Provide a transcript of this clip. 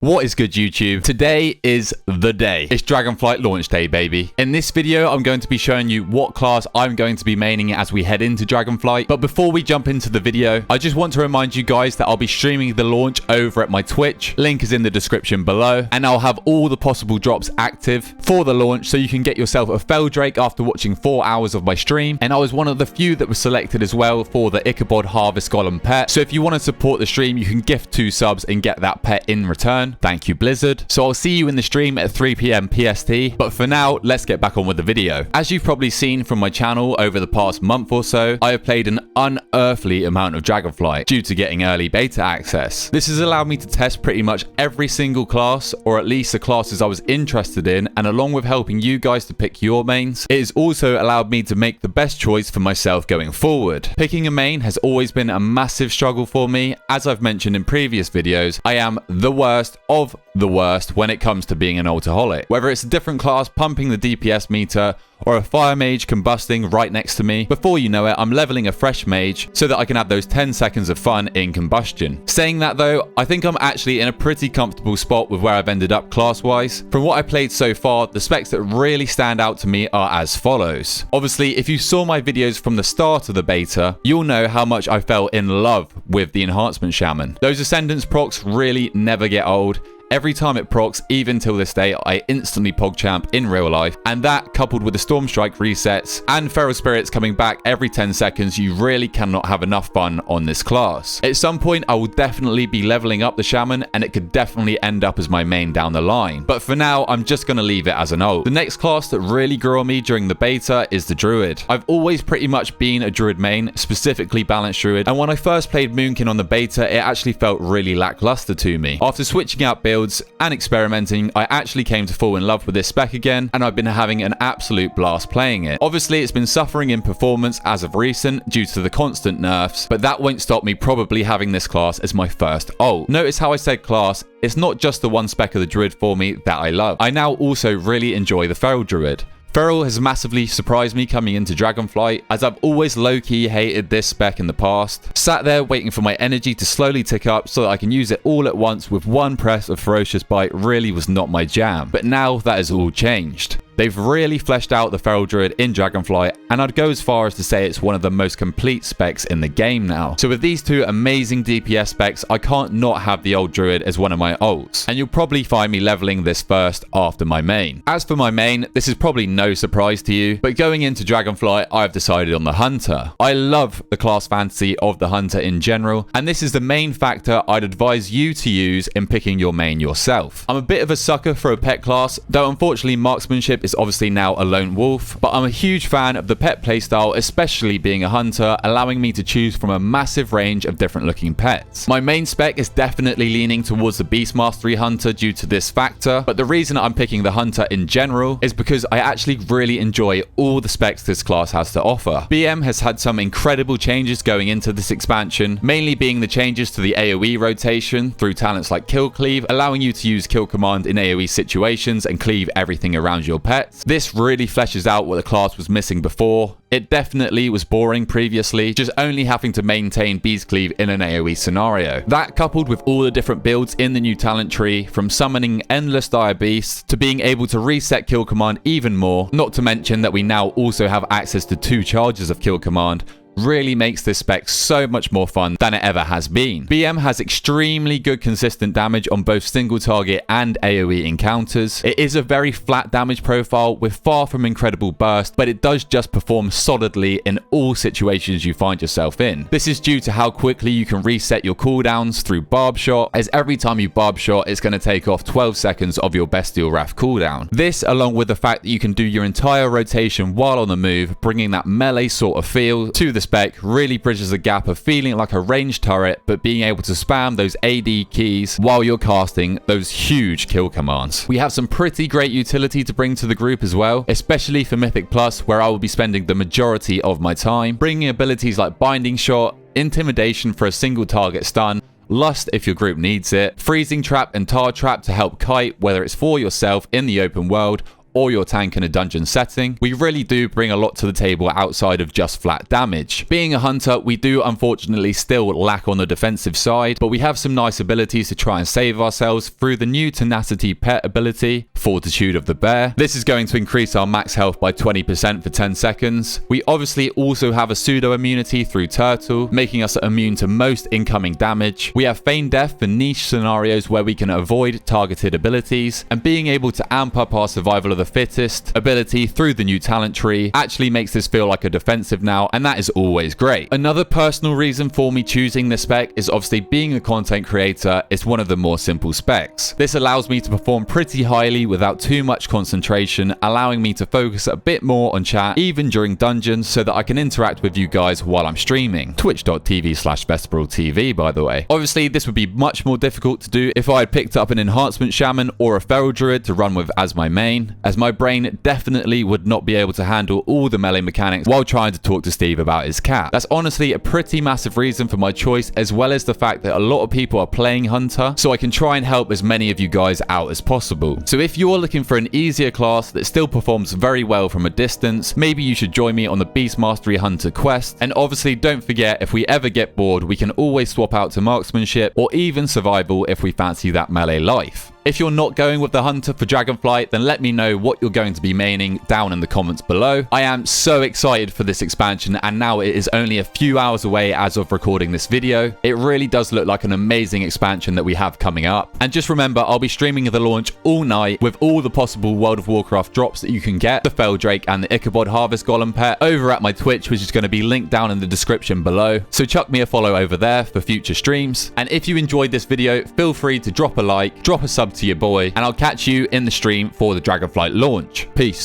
What is good, YouTube? Today is the day. It's Dragonflight launch day, baby. In this video, I'm going to be showing you what class I'm going to be maining as we head into Dragonflight. But before we jump into the video, I just want to remind you guys that I'll be streaming the launch over at my Twitch. Link is in the description below. And I'll have all the possible drops active for the launch so you can get yourself a Feldrake after watching 4 hours of my stream. And I was one of the few that was selected as well for the Ichabod Harvest Golem pet. So if you want to support the stream, you can gift 2 subs and get that pet in return. Thank you, Blizzard. So I'll see you in the stream at 3 PM PST. But for now, let's get back on with the video. As you've probably seen from my channel over the past month or so, I have played an unearthly amount of Dragonflight due to getting early beta access. This has allowed me to test pretty much every single class, or at least the classes I was interested in, and along with helping you guys to pick your mains, it has also allowed me to make the best choice for myself going forward. Picking a main has always been a massive struggle for me. As I've mentioned in previous videos, I am the worst of the worst when it comes to being an ultaholic. Whether it's a different class pumping the DPS meter or a fire mage combusting right next to me, before you know it, I'm leveling a fresh mage so that I can have those 10 seconds of fun in combustion. Saying that though, I think I'm actually in a pretty comfortable spot with where I've ended up class-wise. From what I played so far, the specs that really stand out to me are as follows. Obviously, if you saw my videos from the start of the beta, you'll know how much I fell in love with the enhancement shaman. Those ascendance procs really never get old. Every time it procs, even till this day, I instantly PogChamp in real life. And that, coupled with the Storm Strike resets and Feral Spirits coming back every 10 seconds, you really cannot have enough fun on this class. At some point, I will definitely be leveling up the Shaman, and it could definitely end up as my main down the line. But for now, I'm just going to leave it as an ult. The next class that really grew on me during the beta is the Druid. I've always pretty much been a Druid main, specifically Balanced Druid. And when I first played Moonkin on the beta, it actually felt really lackluster to me. After switching out builds and experimenting, I actually came to fall in love with this spec again, and I've been having an absolute blast playing it. Obviously, it's been suffering in performance as of recent due to the constant nerfs, but that won't stop me probably having this class as my first ult. Notice how I said class. It's not just the one spec of the Druid for me that I love. I now also really enjoy the Feral Druid. Feral has massively surprised me coming into Dragonflight, as I've always low-key hated this spec in the past. Sat there waiting for my energy to slowly tick up so that I can use it all at once with one press of Ferocious Bite really was not my jam. But now that has all changed. They've really fleshed out the Feral Druid in Dragonflight, and I'd go as far as to say it's one of the most complete specs in the game now. So with these two amazing DPS specs, I can't not have the old Druid as one of my ults, and you'll probably find me leveling this first after my main. As for my main, this is probably no surprise to you, but going into Dragonflight, I've decided on the Hunter. I love the class fantasy of the Hunter in general, and this is the main factor I'd advise you to use in picking your main yourself. I'm a bit of a sucker for a pet class, though unfortunately marksmanship is obviously now a lone wolf, but I'm a huge fan of the pet playstyle, especially being a hunter, allowing me to choose from a massive range of different looking pets. My main spec is definitely leaning towards the Beast Mastery Hunter due to this factor, but the reason I'm picking the Hunter in general is because I actually really enjoy all the specs this class has to offer. BM has had some incredible changes going into this expansion, mainly being the changes to the AoE rotation through talents like Kill Cleave, allowing you to use Kill Command in AoE situations and cleave everything around your pet. This really fleshes out what the class was missing before. It definitely was boring previously, just only having to maintain Beast Cleave in an AoE scenario. That, coupled with all the different builds in the new talent tree, from summoning endless dire beasts to being able to reset Kill Command even more, not to mention that we now also have access to 2 charges of Kill Command, really makes this spec so much more fun than it ever has been. BM has extremely good consistent damage on both single target and AoE encounters. It is a very flat damage profile with far from incredible burst, but it does just perform solidly in all situations you find yourself in. This is due to how quickly you can reset your cooldowns through Barb Shot, as every time you Barb Shot, it's going to take off 12 seconds of your Bestial Wrath cooldown. This, along with the fact that you can do your entire rotation while on the move, bringing that melee sort of feel to the spec, really bridges the gap of feeling like a ranged turret but being able to spam those AD keys while you're casting those huge kill commands. We have some pretty great utility to bring to the group as well, especially for Mythic Plus, where I will be spending the majority of my time, bringing abilities like Binding Shot, Intimidation for a single target stun, Lust if your group needs it, Freezing Trap and Tar Trap to help kite, whether it's for yourself in the open world or your tank in a dungeon setting, we really do bring a lot to the table outside of just flat damage. Being a hunter, we do unfortunately still lack on the defensive side, but we have some nice abilities to try and save ourselves through the new Tenacity pet ability, Fortitude of the Bear. This is going to increase our max health by 20% for 10 seconds. We obviously also have a pseudo immunity through Turtle, making us immune to most incoming damage. We have Feigned Death for niche scenarios where we can avoid targeted abilities, and being able to amp up our Survival of the Fittest ability through the new talent tree actually makes this feel like a defensive now, and that is always great. Another personal reason for me choosing this spec is obviously being a content creator is one of the more simple specs. This allows me to perform pretty highly without too much concentration, allowing me to focus a bit more on chat even during dungeons so that I can interact with you guys while I'm streaming. Twitch.tv/BestBrawlTV, by the way. Obviously this would be much more difficult to do if I had picked up an enhancement shaman or a feral druid to run with as my main, as my brain definitely would not be able to handle all the melee mechanics while trying to talk to Steve about his cat. That's honestly a pretty massive reason for my choice, as well as the fact that a lot of people are playing Hunter, so I can try and help as many of you guys out as possible. So if you're looking for an easier class that still performs very well from a distance, maybe you should join me on the Beast Mastery Hunter quest. And obviously don't forget, if we ever get bored, we can always swap out to marksmanship or even survival if we fancy that melee life. If you're not going with the Hunter for Dragonflight, then let me know what you're going to be maining down in the comments below. I am so excited for this expansion, and now it is only a few hours away as of recording this video. It really does look like an amazing expansion that we have coming up. And just remember, I'll be streaming the launch all night with all the possible World of Warcraft drops that you can get, the Feldrake and the Ichabod Harvest Golem pet, over at my Twitch, which is going to be linked down in the description below. So chuck me a follow over there for future streams. And if you enjoyed this video, feel free to drop a like, drop a sub to your boy, and I'll catch you in the stream for the Dragonflight launch. Peace.